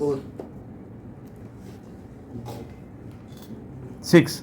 4। 6।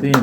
3।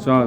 4।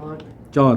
8। 4।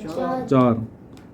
4। 4।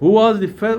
Who was the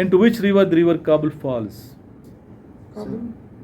Into which river the river Kabul falls।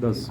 10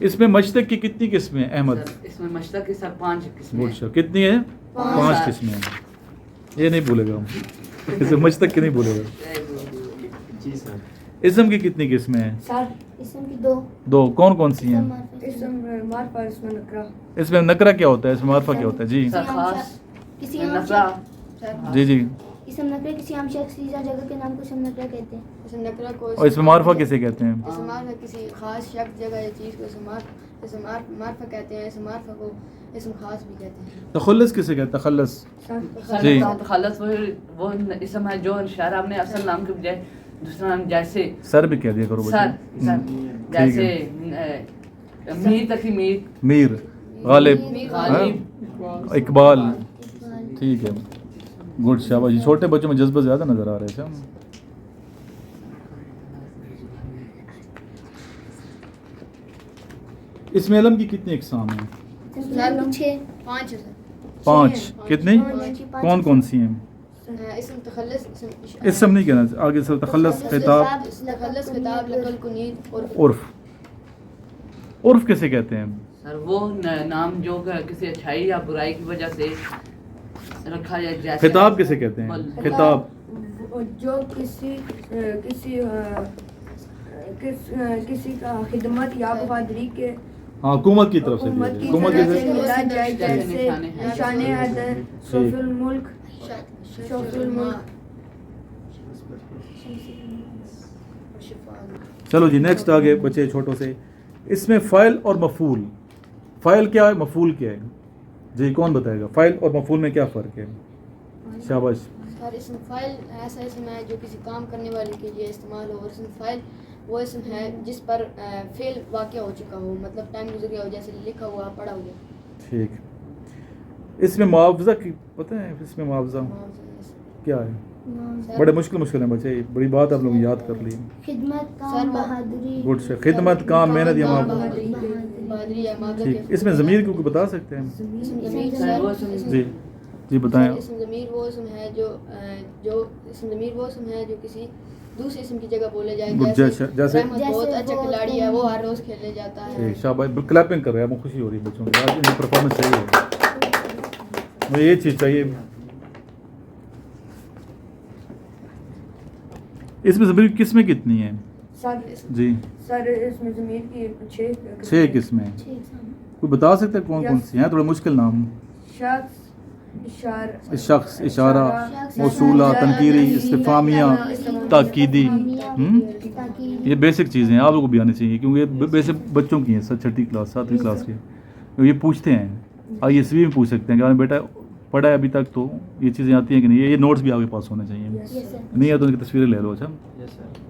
اس میں مشتق کی کتنی قسمیں ہیں احمد؟ سر اس میں مشتق کی سر 5 قسمیں گڈ شو کتنی ہیں؟ 5 قسمیں ہیں. یہ نہیں بھولے گا ہم اس میں مشتق کی نہیں بھولے گا. جی سر. اسم کی کتنی قسمیں ہیں؟ سر اسم کی 2. 2. کون کون سی ہیں؟ اسم معرفہ اسم نکرہ. اس میں نکرہ کیا ہوتا ہے؟ اس میں معرفہ کیا ہوتا ہے؟ جی سر خاص کسی عام نکرہ. شخص جی جی. اسم نکرہ کسی عام شخص یا جگہ کے نام کو اسم نکرہ کہتے ہیں. اسم نکرہ کو اور اس میں معرفہ کسے کہتے ہیں؟ اسم معرفہ کسی خاص شخص جگہ یا چیز کو اسم معرفہ کہتے ہیں. اسم معرفہ کو اسم خاص بھی کہتے ہیں. تخلص کسے کہتے ہیں؟ تخلص جی. خلص وہ اسم ہے جو شہر نے اصل نام کے بجائے دوسرا نام جیسے سر بھی کہہ دیا کرو سر بچے. سر جیسے میر تک میر میر، غالب، غالب، اقبال. ٹھیک ہے گڈ شاباش. جی چھوٹے بچوں میں جذبہ زیادہ نظر آ رہے تھے. اس میں علم کی کتنی اقسام ہیں؟ 5 ہے سر. 5. کتنی؟ کون کون سی ہیں؟ اسم تخلص اسم نہیں کہنا آگے سے. تخلص، خطاب، تخلص، خطاب، نقل، کنیت اور عرف. عرف کسے کہتے ہیں؟ سر وہ نام جو کسی اچھائی یا برائی کی وجہ سے رکھا جائے. جیسے خطاب کسے کہتے ہیں؟ خطاب جو کسی کا خدمت یا وفاداری کے ہاں حکومت کی طرف سے حکومت کی حکومت طرف کی سے طرف ملا جائے جیسے نشان حیدر، شوف الملک، چلو جی نیکسٹ آگے بچے چھوٹوں سے. اس میں فاعل اور مفعول. فاعل کیا ہے؟ مفعول کیا ہے؟ جی کون بتائے گا؟ فاعل اور مفعول میں کیا فرق ہے؟ شاباش. سر اسم فاعل ایسا اسم ہے جو کسی کام کرنے والے کے لیے استعمال ہو. اور اسم فاعل وہ اسم ہے جس پر فعل واقع ہو چکا ہو، مطلب ٹائم گزر گیا ہو، جیسے لکھا ہوا، پڑھا ہوا. ٹھیک. اس میں معاوضہ کی پتہ ہے؟ اس میں معاوضہ کیا ہے؟ بڑے مشکل ہیں بچے. بڑی بات آپ لوگ یاد کر لی. خدمت، کام، بہادری. گڈ سے. خدمت، کام، محنت یا معاوضہ. بہادری یا معاوضہ. ٹھیک. اس میں ضمیر کو بتا سکتے ہیں؟ اسم ضمیر سر جی جی بتائیں. اسم ضمیر وہ اسم ہے جو اسم ضمیر وہ اسم ہے جو کسی دوسرے اسم کی جگہ بولے جائے. جیسے رحمت بہت اچھا کھلاڑی ہے، وہ ہر روز کھیلنے جاتا ہے. شاباش. کلیپنگ کر رہے ہیں. ہمیں خوشی ہو رہی ہے بچوں کی. آج ان کی پرفارمنس صحیح ہے. مجھے یہ چیز چاہیے. اس میں ضمیر کی قسمیں کتنی ہیں؟ جی سر اس میں ضمیر کی 6 قسمیں ہیں. کوئی بتا سکتا ہے کون کون سی ہیں؟ تھوڑے مشکل نام. شخص، اشارہ، موصولہ، تنکیری، استفہامیہ، تاکیدی. یہ بیسک چیزیں ہیں، آپ لوگوں کو بھی آنی چاہیے کیونکہ یہ بیسک بچوں کی ہیں. 6ٹھی کلاس 7ویں کلاس کی. یہ پوچھتے ہیں آئی ایس وی میں پوچھ سکتے ہیں کہ بیٹا پڑھا ہے ابھی تک تو یہ چیزیں آتی ہیں کہ نہیں. یہ نوٹس بھی آپ کے پاس ہونے چاہیے. نہیں ہے تو ان کی تصویریں لے لو. اچھا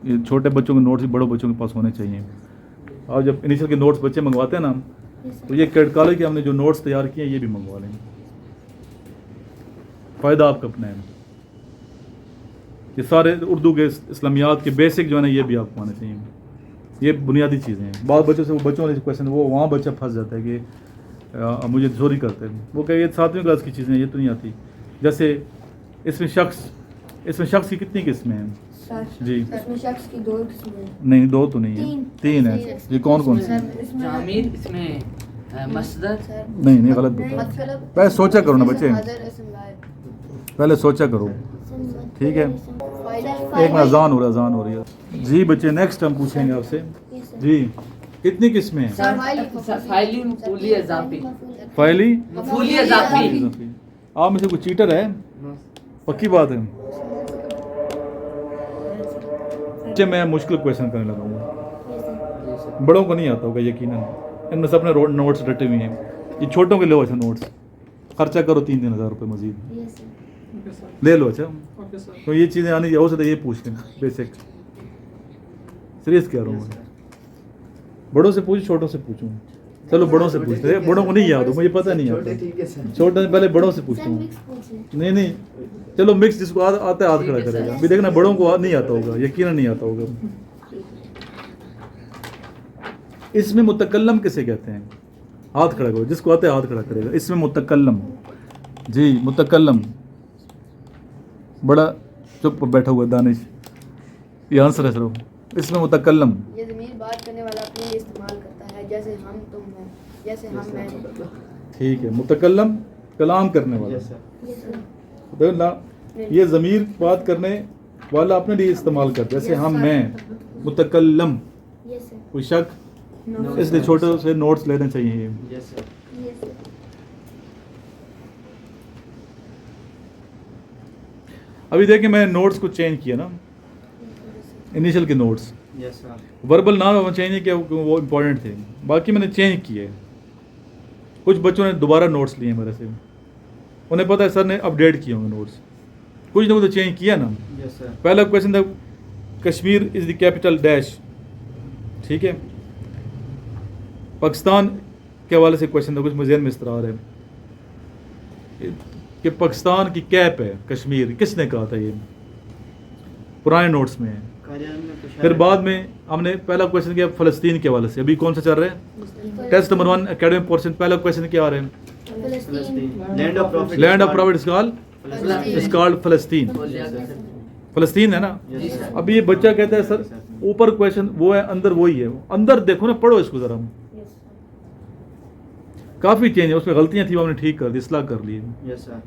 یہ چھوٹے بچوں کے نوٹس بھی بڑوں بچوں کے پاس ہونے چاہیے. اور جب انیشل کے نوٹس بچے منگواتے ہیں نا تو یہ کیڈ کالج کے ہم نے جو نوٹس تیار کیے ہیں یہ بھی منگوا لیں. فائدہ آپ کا اپنا ہے. یہ سارے اردو کے اسلامیات کے بیسک جو ہے نا یہ بھی آپ کو آنے چاہیے. یہ بنیادی چیزیں ہیں. بعض بچوں سے وہ بچوں والے کویشچن وہ وہاں بچہ پھنس جاتا ہے کہ مجھے چوری کرتے ہیں. وہ کہ یہ 7ویں کلاس کی چیزیں یہ تو نہیں آتی. جیسے اس میں شخص کی کتنی قسمیں ہیں؟ جی اس میں شخص کی 2 قسمیں ہیں. نہیں 2 تو نہیں ہیں، 3 ہیں. یہ کون کون سی ہیں؟ جامد، اس میں مصدر. نہیں غلط بتاؤ. پہلے سوچا کرو نا بچے، پہلے سوچا کرو. ٹھیک ہے ایک میں اذان ہو رہی ہے. جی بچے نیکسٹ ہم پوچھیں گے آپ سے. جی کتنی قسمیں ہیں؟ فاعلی، مفعولی، اضافی. فاعلی، مفعولی، اضافی. آپ میں سے کوئی چیٹر ہے؟ پکی بات ہے. میں مشکل کویشچن کرنے لگا ہوں. بڑوں کو نہیں آتا ہوگا یقیناً. ان میں سے اپنے نوٹس رٹے ہوئے ہیں. یہ چھوٹوں کے لو اچھا نوٹس خرچہ کرو 3-3 ہزار روپے مزید لے لو. اچھا تو یہ چیزیں آنی ہو سکتا ہے یہ پوچھ لیں. بیسک سیریس کہہ رہا ہوں. بڑوں سے پوچھ چھوٹوں سے پوچھوں. چلو بڑوں سے پوچھتے ہیں. بڑوں کو نہیں یاد ہو مجھے پتہ نہیں آتا. چھوٹوں سے پہلے بڑوں سے پوچھتا ہوں. نہیں چلو مکس جس کو آتا ہے ہاتھ کھڑا کرے گا. ابھی دیکھنا بڑوں کو نہیں آتا ہوگا یقیناً نہیں آتا ہوگا. اس میں متکلم کسے کہتے ہیں؟ ہاتھ کھڑا کرو جس کو آتا ہے ہاتھ کھڑا کرے گا. اس میں متکلم. جی متکلم. بڑا چپ بیٹھا ہوا دانش یہ آنسر ہے سر. اس میں متکلم یہ ضمیر بات کرنے والا اپنے لیے استعمال کرتا ہے جیسے ہم تم ہیں، جیسے ہم میں ہیں. ٹھیک ہے. متکلم کلام کرنے والا. Yes, sir. Yes, sir. دیکھو نا، یہ ضمیر بات کرنے والا اپنے لیے استعمال کرتا ہے، جیسے ہم میں. متکلم. Yes, sir. کوئی شک؟ No. اس لیے چھوٹے سے نوٹس لینے چاہیے. Yes, sir. Yes, sir. ابھی دیکھیں میں نوٹس کو چینج کیا نا، انیشل کے نوٹس. Yes, sir. وربل نام میں چینج نہیں کیا کیونکہ وہ امپورٹنٹ تھے، باقی میں نے چینج کیے. کچھ بچوں نے دوبارہ نوٹس لیے میرے سے، انہیں پتہ ہے سر نے اپڈیٹ کیے ہوں گے نوٹس. کچھ نے وہ تو چینج کیا نا. Yes, sir. پہلا کویشچن تھا کشمیر از دی کیپٹل ڈیش. ٹھیک ہے. پاکستان کے حوالے سے کویشچن تھا، کچھ مجھے ذہن میں اس طرح آ رہا ہے کہ پاکستان کی کیپ ہے کشمیر، کس نے کہا تھا؟ یہ پرانے نوٹس میں ہے. قائدین میں کچھ پھر ہے؟ بعد میں ہم نے پہلا کویشچن کیا فلسطین کے حوالے سے. ابھی کون سا چل رہا ہے؟ Test number 1 academic portion. پہلا کویشچن کیا آ رہا ہے؟ فلسطین. Land of Prophet. Land of prophet is called فلسطین. اسکالڈ فلسطین. Yes, sir. فلسطین ہے نا. Yes, sir. ابھی یہ بچہ کہتا ہے سر اوپر کویشچن وہ ہے، اندر وہی ہے. اندر دیکھو نا، پڑھو اس کو ذرا. کافی چینج ہے اس میں، غلطیاں تھیں وہ ہم نے ٹھیک کر دی، اصلاح کر لی. Yes, sir.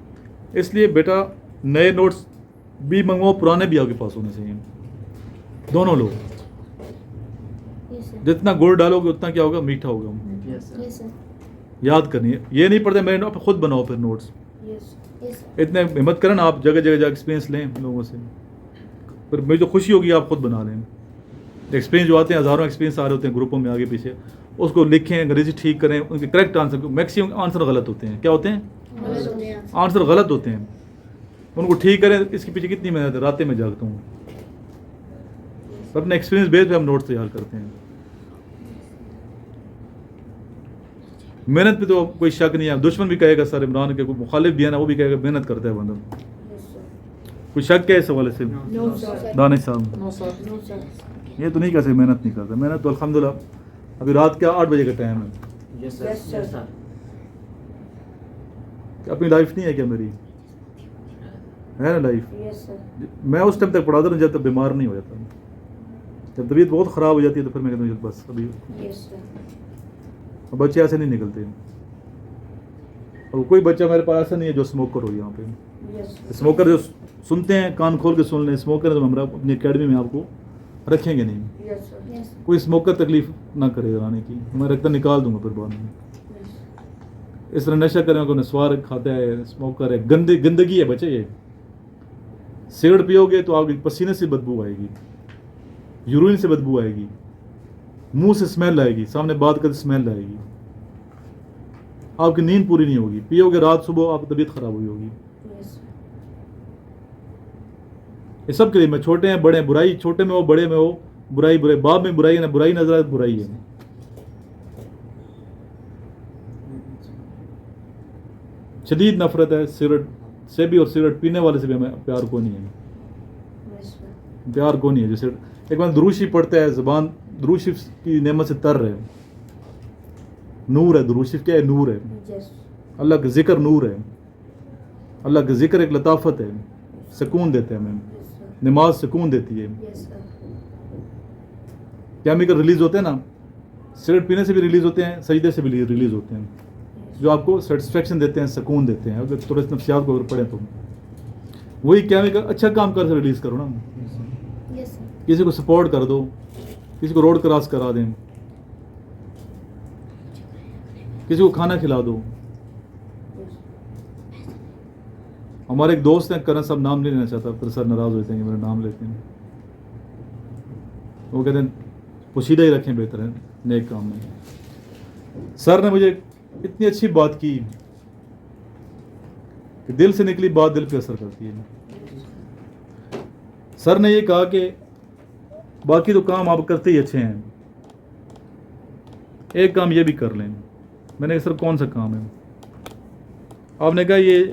اس لیے بیٹا نئے نوٹس بھی منگواؤ، پرانے بھی آپ کے پاس ہونے چاہیے. دونوں لوگ Yes, sir. جتنا گڑ ڈالو گے اتنا کیا ہوگا؟ میٹھا ہوگا. Yes, sir. Yes, sir. یاد کرنی ہے، یہ نہیں پڑھتے میرے نوٹ خود بناؤ پھر نوٹس. Yes, sir. اتنے ہمت کریں نا آپ، جگہ جگہ جا ایکسپیرینس لیں لوگوں سے، پھر مجھے تو خوشی ہوگی آپ خود بنا لیں. ایکسپیرینس جو آتے ہیں ہزاروں ایکسپیرینس آ رہے ہوتے ہیں گروپوں میں آگے پیچھے، اس کو لکھیں، انگریزی ٹھیک کریں. ان کے کریکٹ آنسر، میکسیمم آنسر غلط ہوتے ہیں. کیا ہوتے ہیں؟ غلط ہوتے ہیں. آنسر غلط ہوتے ہیں. ان کو ٹھیک کریں. اس کے پیچھے کتنی محنت ہے، راتیں میں جاگتا ہوں. اپنے ایکسپیرینس بیس پہ ہم نوٹس تیار کرتے ہیں. محنت پہ تو کوئی شک نہیں ہے. دشمن بھی کہے گا سر عمران کے، کوئی مخالف بھی ہے نا وہ بھی کہے گا محنت کرتا ہے بندہ. Yes, sir. کوئی شک ہے اس حوالے سے؟ No, sir. دانش صاحب No, sir. No, sir. یہ تو نہیں کہہ سکتے محنت نہیں کرتا. محنت تو الحمدللہ ابھی رات کا 8 بجے کا ٹائم ہے. Yes, sir. Yes, sir. Yes, sir. کہ اپنی لائف نہیں ہے کیا میری؟ ہے نا لائف. Yes, sir. میں اس ٹائم تک پڑھاتا ہوں جب تک بیمار نہیں ہو جاتا. جب طبیعت بہت خراب ہو جاتی ہے تو پھر میں کہتا ہوں بس ابھی. Yes, sir. بچے ایسے نہیں نکلتے. اور کوئی بچہ میرے پاس ایسا نہیں ہے جو اسموکر ہو یہاں پہ. Yes, sir. اسموکر جو سنتے ہیں کان کھول کے سن لیں. اسموکر تو ہمارا اپنی اکیڈمی میں آپ کو رکھیں گے نہیں. Yes, sir. Yes. کوئی اسموکر تکلیف نہ کرے گا آنے کی، میں رکھتا نکال دوں گا پھر بعد میں. اس طرح نشہ کریں گے، نسوار کھاتا ہے، اسموکر ہے، گندگی ہے بچے. یہ سگریٹ پیو گے تو آپ کے پسینے سے بدبو آئے گی، یورین سے بدبو آئے گی، منہ سے اسمیل آئے گی، سامنے بات کرتے اسمیل آئے گی، آپ کی نیند پوری نہیں ہوگی. پیو گے رات صبح آپ کی طبیعت خراب ہوئی ہوگی. Yes. یہ سب کے لیے، میں چھوٹے ہیں بڑے ہیں، برائی چھوٹے میں ہو بڑے میں ہو، برائی باپ میں برائی ہے نا، برائی نظر آئے برائی ہے. شدید نفرت ہے سگریٹ سے بھی، اور سگریٹ پینے والے سے بھی ہمیں پیار کو نہیں ہے. Yes, sir. پیار کو نہیں ہے. جیسے ایک بار دروشی پڑھتا ہے، زبان دروشی کی نعمت سے تر رہے. نور ہے دروشی، کیا ہے؟ نور ہے. Yes. اللہ کا ذکر نور ہے. اللہ کا ذکر ایک لطافت ہے، سکون دیتے ہیں ہمیں. Yes, sir. نماز سکون دیتی ہے. Yes, sir. کیمیکل ریلیز ہوتے ہیں نا، سگریٹ پینے سے بھی ریلیز ہوتے ہیں، سجدے سے بھی ریلیز ہوتے ہیں، جو آپ کو سیٹسفیکشن دیتے ہیں، سکون دیتے ہیں. اگر تھوڑے نفسیات کو اگر پڑھیں تو وہی کیمیکل اچھا کام کر سے ریلیز کرو نا. Yes, sir. کسی کو سپورٹ کر دو، کسی کو روڈ کراس کرا دیں، کسی کو کھانا کھلا دو. ہمارے ایک دوست ہیں کرن صاحب، نام نہیں لینا چاہتا پھر سر ناراض ہوتے ہیں کہ میرا نام لیتے ہیں. وہ کہتے ہیں پوشیدہ ہی رکھیں، بہتر ہے نیک کام میں. سر نے مجھے اتنی اچھی بات کی کہ دل سے نکلی بات دل پہ اثر کرتی ہے. سر نے یہ کہا کہ باقی تو کام آپ کرتے ہی اچھے ہیں، ایک کام یہ بھی کر لیں. میں نے کہا سر کون سا کام ہے؟ آپ نے کہا یہ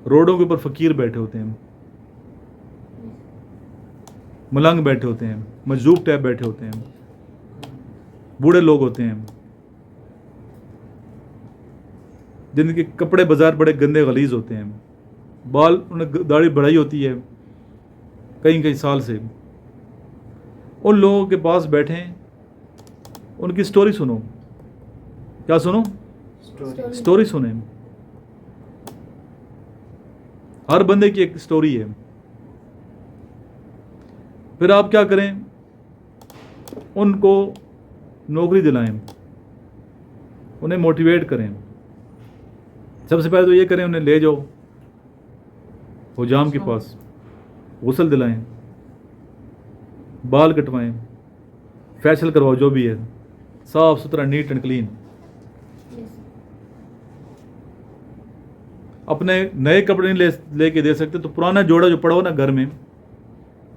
روڈوں کے اوپر فقیر بیٹھے ہوتے ہیں، ملنگ بیٹھے ہوتے ہیں، مجذوب ٹائپ بیٹھے ہوتے ہیں، بوڑھے لوگ ہوتے ہیں جن کے کپڑے بازار بڑے گندے غلیظ ہوتے ہیں، بال انہیں داڑھی بڑھائی ہوتی ہے کئی سال سے. ان لوگوں کے پاس بیٹھیں، ان کی سٹوری سنو. کیا سنو؟ سٹوری سنیں. ہر بندے کی ایک سٹوری ہے. پھر آپ کیا کریں؟ ان کو نوکری دلائیں, انہیں موٹیویٹ کریں. سب سے پہلے تو یہ کریں, انہیں لے جاؤ حجام کے پاس, غسل دلائیں, بال کٹوائیں, فیشل کرواؤ, جو بھی ہے صاف ستھرا, نیٹ اینڈ کلین. اپنے نئے کپڑے نہیں لے کے دے سکتے تو پرانا جوڑا جو پڑا ہو نا گھر میں,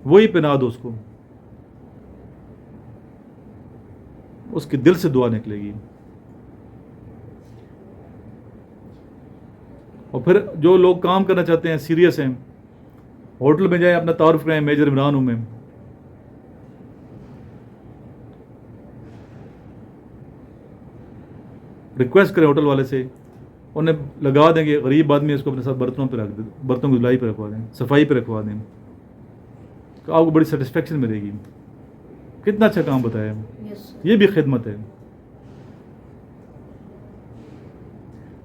وہی پہنا دو اس کو, اس کی دل سے دعا نکلے گی. اور پھر جو لوگ کام کرنا چاہتے ہیں, سیریس ہیں, ہوٹل میں جائیں, اپنا تعارف کرائیں, میجر عمران ہوں میں, ریکویسٹ کریں ہوٹل والے سے, انہیں لگا دیں کہ غریب آدمی ہے, اس کو اپنے ساتھ برتنوں پہ رکھ دیں, برتنوں کی دھلائی پہ رکھوا دیں, صفائی پہ رکھوا دیں, تو آپ کو بڑی سیٹسفیکشن ملے گی. کتنا اچھا کام بتایا, یہ بھی خدمت ہے.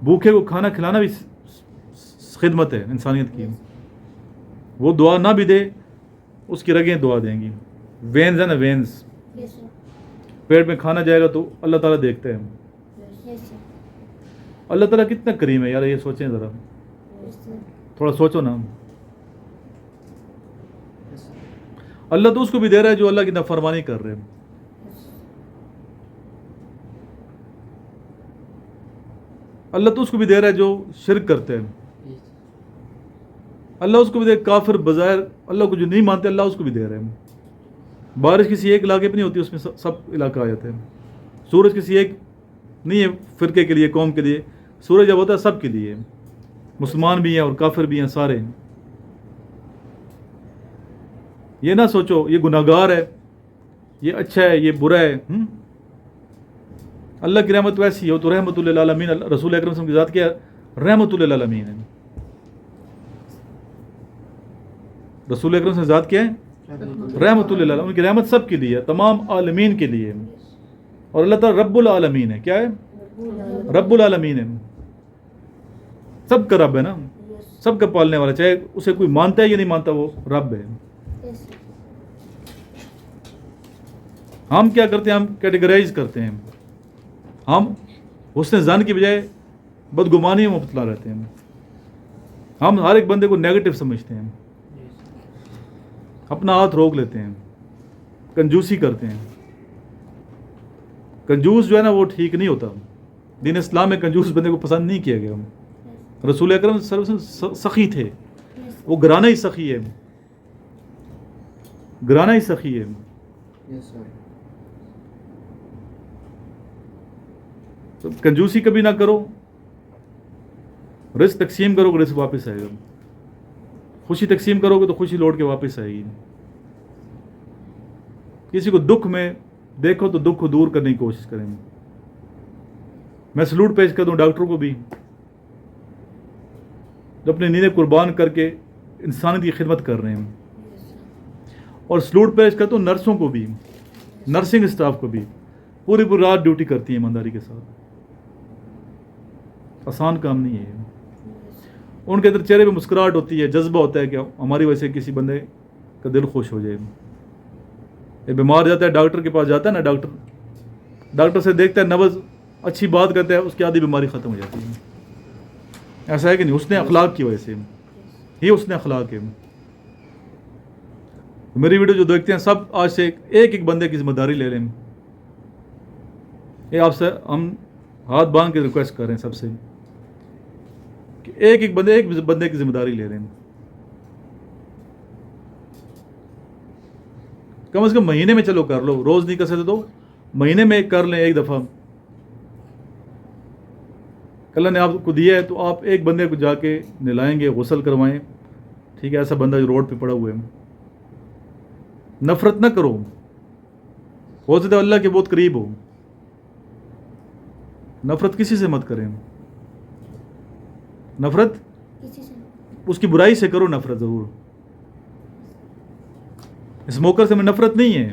بھوکے کو کھانا کھلانا بھی خدمت ہے انسانیت کی. وہ دعا نہ بھی دے, اس کی رگیں دعا دیں گی. وینز ہے نا, وینز, پیٹ میں کھانا جائے گا تو اللہ تعالیٰ دیکھتے ہیں. اللہ تعالیٰ کتنا کریم ہے یار, یہ سوچیں ذرا, تھوڑا سوچو نا. اللہ تو اس کو بھی دے رہا ہے جو اللہ کی نافرمانی کر رہے ہیں. اللہ تو اس کو بھی دے رہا ہے جو شرک کرتے ہیں. اللہ اس کو بھی دے, کافر بظاہر اللہ کو جو نہیں مانتے, اللہ اس کو بھی دے رہے ہیں. بارش کسی ایک علاقے پہ نہیں ہوتی, اس میں سب علاقہ آ جاتے ہیں. سورج کسی ایک نہیں ہے فرقے کے لیے, قوم کے لیے. سورج جب ہوتا ہے سب کے لیے, مسلمان بھی ہیں اور کافر بھی ہیں, سارے. یہ نہ سوچو یہ گناہگار ہے, یہ اچھا ہے, یہ برا ہے. اللہ کی رحمت ویسی ہے, وہ تو رحمت للعالمین. رسول اکرم صلی اللہ علیہ وسلم کی ذات کیا رحمت للعالمین ہے. رسول اکرم صلی اللہ علیہ وسلم کی ذات کیا ہے رحمت للعالمین. ان کی رحمت سب کے لیے ہے, تمام عالمین کے لیے. اور اللہ تعالیٰ رب العالمین ہے. کیا ہے؟ رب العالمین ہے. سب کا رب ہے نا, سب کا پالنے والا, چاہے اسے کوئی مانتا ہے یا نہیں مانتا, وہ رب ہے. ہم کیا کرتے ہیں؟ ہم کیٹیگرائز کرتے ہیں. ہم حسن ظن کی بجائے بدگمانی میں مبتلا رہتے ہیں. ہم ہر ایک بندے کو نیگیٹو سمجھتے ہیں, اپنا ہاتھ روک لیتے ہیں, کنجوسی کرتے ہیں. کنجوس جو ہے نا وہ ٹھیک نہیں ہوتا. دین اسلام میں کنجوس بندے کو پسند نہیں کیا گیا. رسول اکرم صلی اللہ علیہ وسلم سخی تھے, وہ گرانا ہی سخی ہے, گرانا ہی سخی ہے. تو کنجوسی کبھی نہ کرو, رزق تقسیم کرو گے رزق واپس آئے گا. خوشی تقسیم کرو گے تو خوشی لوٹ کے واپس آئے گی. کسی کو دکھ میں دیکھو تو دکھ کو دور کرنے کی کوشش کریں. میں سلوٹ پیش کر دوں ڈاکٹروں کو بھی, جو اپنی نیندیں قربان کر کے انسانیت کی خدمت کر رہے ہیں. اور سلوٹ پیش کرتا ہوں نرسوں کو بھی, نرسنگ اسٹاف کو بھی, پوری پوری رات ڈیوٹی کرتی ہیں ایمانداری کے ساتھ. آسان کام نہیں ہے. ان کے اندر چہرے پہ مسکراہٹ ہوتی ہے, جذبہ ہوتا ہے کہ ہماری وجہ سے کسی بندے کا دل خوش ہو جائے. یہ بیمار جاتا ہے, ڈاکٹر کے پاس جاتا ہے نا, ڈاکٹر سے دیکھتا ہے, نبض اچھی بات کرتا ہے, اس کی آدھی بیماری ختم ہو جاتی ہے. ایسا ہے کہ نہیں؟ حسن اخلاق کی وجہ سے, یہ حسن اخلاق ہے. میری ویڈیو جو دیکھتے ہیں سب آج سے ایک ایک بندے کی ذمہ داری لے لیں. یہ آپ سے ہم ہاتھ باندھ کے ریکویسٹ کر رہے ہیں سب سے کہ ایک بندے کی ذمہ داری لے رہے ہیں. کم از کم مہینے میں چلو کر لو, روز نہیں کر سکتے تو مہینے میں کر لیں ایک دفعہ. اللہ نے آپ کو دیا ہے تو آپ ایک بندے کو جا کے نہلائیں گے, غسل کروائیں. ٹھیک ہے, ایسا بندہ جو روڈ پہ پڑا ہوا ہے. نفرت نہ کرو, ہو سکتا ہے اللہ کے بہت قریب ہو. نفرت کسی سے مت کریں. نفرت اس کی برائی سے کرو, نفرت ضرور. اسموکر سے میں نفرت نہیں ہے,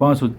500।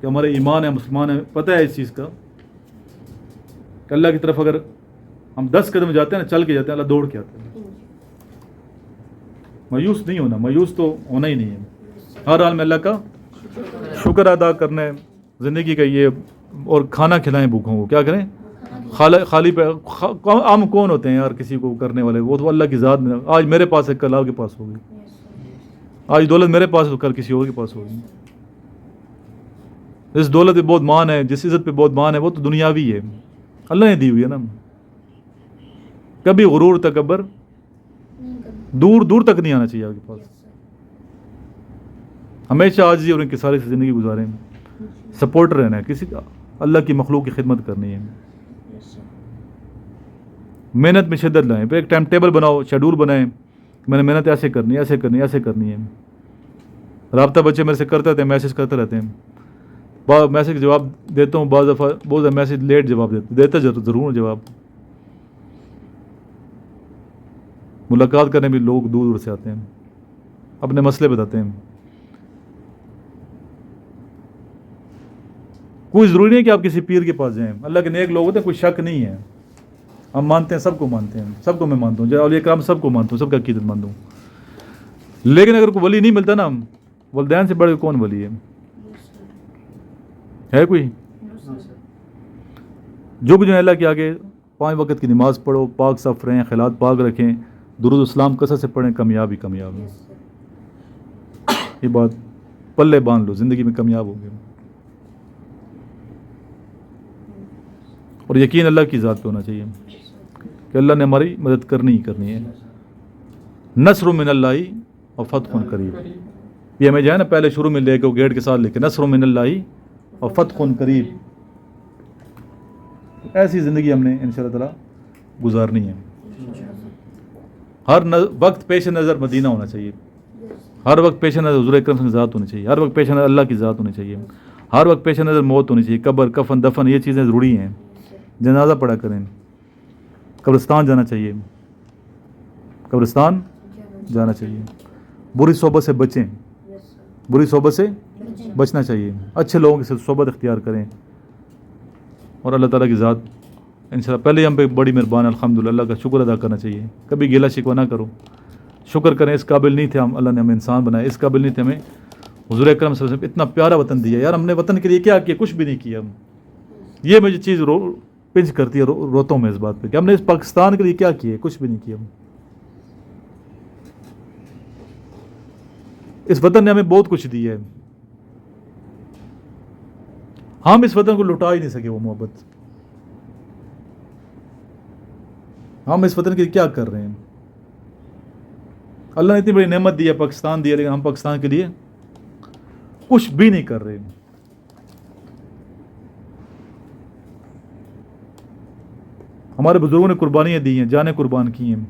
کہ ہمارے ایمان ہے, مسلمان ہیں, پتہ ہے اس چیز کا کہ اللہ کی طرف اگر ہم 10 قدم جاتے ہیں نا, چل کے جاتے ہیں, اللہ دوڑ کے آتے ہیں. مایوس نہیں ہونا, مایوس تو ہونا ہی نہیں ہے. ہر حال میں اللہ کا شکر ادا کرنا ہے زندگی کا یہ, اور کھانا کھلائیں بھوکوں کو. کیا کریں؟ خالی پہ ہم کون ہوتے ہیں یار کسی کو کرنے والے؟ وہ تو اللہ کی ذات میں. آج میرے پاس ہے, کل آپ کے پاس ہوگی. آج دولت میرے پاس ہے, کل کسی اور کے پاس ہوگی. جس دولت پہ بہت مان ہے, جس عزت پہ بہت مان ہے, وہ تو دنیاوی ہے, اللہ نے دی ہوئی ہے نا. کبھی غرور تکبر دور دور تک نہیں آنا چاہیے آپ کے پاس. ہمیشہ عاجزی اور انکساری سے زندگی گزاریں, سپورٹ رہنا ہے کسی کا, اللہ کی مخلوق کی خدمت کرنی ہے. محنت میں شدت لائیں, پھر ایک ٹائم ٹیبل بناؤ, شیڈول بنائیں, میں نے محنت ایسے کرنی ہے, ایسے کرنی ہے, ایسے کرنی ہے. رابطہ بچے میرے سے کرتے رہتے ہیں, میسج کرتے رہتے ہیں, میسج جواب دیتا ہوں, بعض دفعہ بہت میسج لیٹ جواب دیتا ضرور جواب. ملاقات کرنے بھی لوگ دور دور سے آتے ہیں, اپنے مسئلے بتاتے ہیں. کوئی ضروری نہیں کہ آپ کسی پیر کے پاس جائیں, اللہ کے نیک لوگ ہوتے ہیں, کوئی شک نہیں ہے. ہم مانتے ہیں, سب کو مانتے ہیں, سب کو میں مانتا ہوں, اولیاء کرام سب کو مانتا ہوں, سب کا عقیدت مانتا ہوں. لیکن اگر کوئی ولی نہیں ملتا نا, والدین سے بڑھ کے کون ولی ہے کوئی؟ جو کچھ اللہ کے آگے 5 وقت کی نماز پڑھو, پاک صاف رہیں, خیالات پاک رکھیں, درود اسلام کثرت سے پڑھیں, کامیاب ہی کامیاب ہیں. یہ بات پلے باندھ لو, زندگی میں کامیاب ہو گئے. اور یقین اللہ کی ذات پہ ہونا چاہیے کہ اللہ نے ہماری مدد کرنی ہی کرنی ہے. نصر من اللہ اور فتح قریب, یہ ہمیں جو ہے نا پہلے شروع میں لے کے گیٹ کے ساتھ لے کے, نصر من اللہ اور فتح قریب. ایسی زندگی ہم نے انشاءاللہ تعالی گزارنی ہے. ہر وقت پیش نظر مدینہ ہونا چاہیے, ہر وقت پیش نظر حضور اکرم کی ذات ہونی چاہیے, ہر وقت پیش نظر اللہ کی ذات ہونی چاہیے, ہر وقت پیش نظر موت ہونی چاہیے, قبر, کفن, دفن, یہ چیزیں ضروری ہیں. جنازہ پڑھا کریں, قبرستان جانا چاہیے, قبرستان جانا چاہیے. بری صحبت سے بچیں, بری صحبت سے بچنا چاہیے, اچھے لوگوں کی صحبت اختیار کریں. اور اللہ تعالیٰ کی ذات انشاءاللہ پہلے ہم پہ بڑی مہربان, الحمدللہ, اللہ کا شکر ادا کرنا چاہیے. کبھی گیلا شکوہ نہ کرو, شکر کریں. اس قابل نہیں تھے ہم, اللہ نے ہمیں انسان بنایا, اس قابل نہیں تھے ہمیں حضور اکرم صلی اللہ علیہ وسلم اتنا پیارا وطن دیا. یار ہم نے وطن کے لیے کیا کیا؟ کچھ بھی نہیں کیا. یہ مجھے چیز پنج کرتی ہے, روتا ہوں میں اس بات پہ کہ ہم نے اس پاکستان کے لیے کیا کیا؟ کچھ بھی نہیں کیا. اس وطن نے ہمیں بہت کچھ دیا ہے, ہم اس وطن کو لٹا ہی نہیں سکے. وہ محبت ہم اس وطن کے لیے کیا کر رہے ہیں؟ اللہ نے اتنی بڑی نعمت دی ہے, پاکستان دیا, لیکن ہم پاکستان کے لیے کچھ بھی نہیں کر رہے. ہمارے بزرگوں نے قربانیاں دی ہیں, جانیں قربان کی ہیں,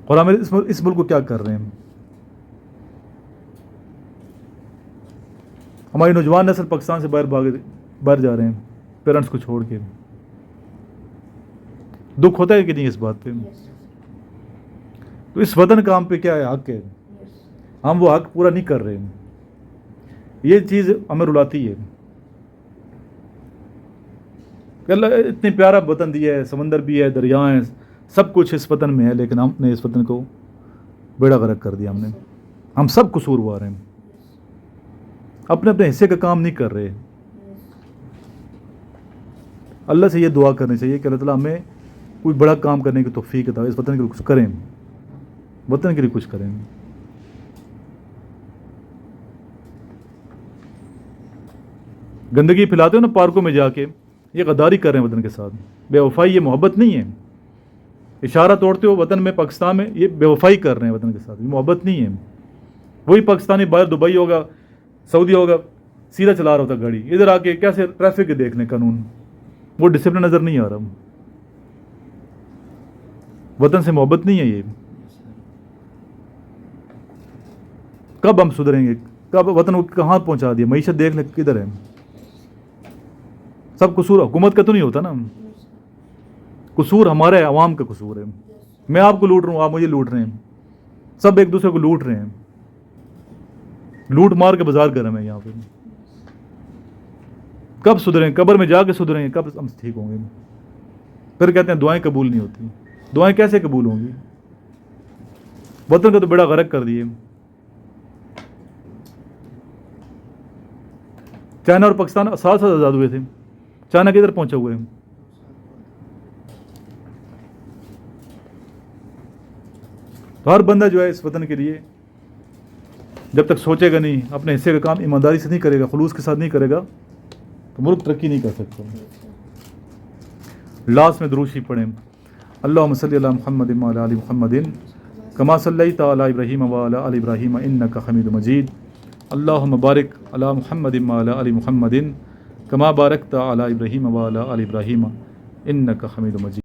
اور ہم اس ملک کو کیا کر رہے ہیں؟ ہماری نوجوان نسل پاکستان سے باہر جا رہے ہیں پیرنٹس کو چھوڑ کے. دکھ ہوتا ہے کہ نہیں اس بات پہ؟ تو اس وطن کا ہم پہ کیا ہے حق ہے, ہم وہ حق پورا نہیں کر رہے. یہ چیز ہمیں رلاتی ہے کہ اللہ اتنی پیارا وطن دیا ہے, سمندر بھی ہے, دریا ہیں, سب کچھ اس وطن میں ہے, لیکن ہم نے اس وطن کو بیڑا غرق کر دیا. ہم سب قصوروار ہیں, اپنے اپنے حصے کا کام نہیں کر رہے. اللہ سے یہ دعا کرنی چاہیے کہ اللہ تعالیٰ ہمیں کوئی بڑا کام کرنے کی توفیق عطا, اس وطن کے لیے کچھ کریں, وطن کے لیے کچھ کریں. گندگی پھیلاتے ہو نا پارکوں میں جا کے, یہ غداری کر رہے ہیں وطن کے ساتھ, بے وفائی, یہ محبت نہیں ہے. اشارہ توڑتے ہو وطن میں, پاکستان میں, یہ بے وفائی کر رہے ہیں وطن کے ساتھ, یہ محبت نہیں ہے. وہی پاکستانی باہر دبئی ہوگا, سعودی ہوگا, سیدھا چلا رہا ہوتا گاڑی, ادھر آ کے کیسے ٹریفک کے دیکھ لیں قانون, وہ ڈسپلن نظر نہیں آ رہا. وطن سے محبت نہیں ہے. یہ کب ہم سدھریں گے؟ کب وطن کو کہاں پہنچا دیا؟ معیشت دیکھ لیں کدھر ہے. سب قصور حکومت کا تو نہیں ہوتا نا, قصور ہمارا ہے, عوام کا قصور ہے. میں آپ کو لوٹ رہا ہوں, آپ مجھے لوٹ رہے ہیں, سب ایک دوسرے کو لوٹ رہے ہیں. لوٹ مار کے بازار گرم ہے یہاں پہ. کب سدھریں؟ قبر میں جا کے سدھریں، کب ہم ٹھیک ہوں گے؟ پھر کہتے ہیں دعائیں قبول نہیں ہوتی. دعائیں کیسے قبول ہوں گی؟ وطن کا تو بڑا غرق کر دیے. چائنا اور پاکستان 7 سال آزاد ہوئے تھے. چائنا کدھر پہنچے ہوئے ہیں؟ تو ہر بندہ جو ہے اس وطن کے لیے جب تک سوچے گا نہیں، اپنے حصے کا کام ایمانداری سے نہیں کرے گا، خلوص کے ساتھ نہیں کرے گا، تو ملک ترقی نہیں کر سکتا. لاسٹ میں درود شریف پڑھیں. اللہم صلی علی محمد وعلی آل محمد کما صلیت علی ابراہیم وعلی آل ابراہیم انک حمید مجید. اللہم بارک علی محمد وعلی آل محمد کما بارکت علی ابراہیم وعلی آل ابراہیم انک حمید مجید.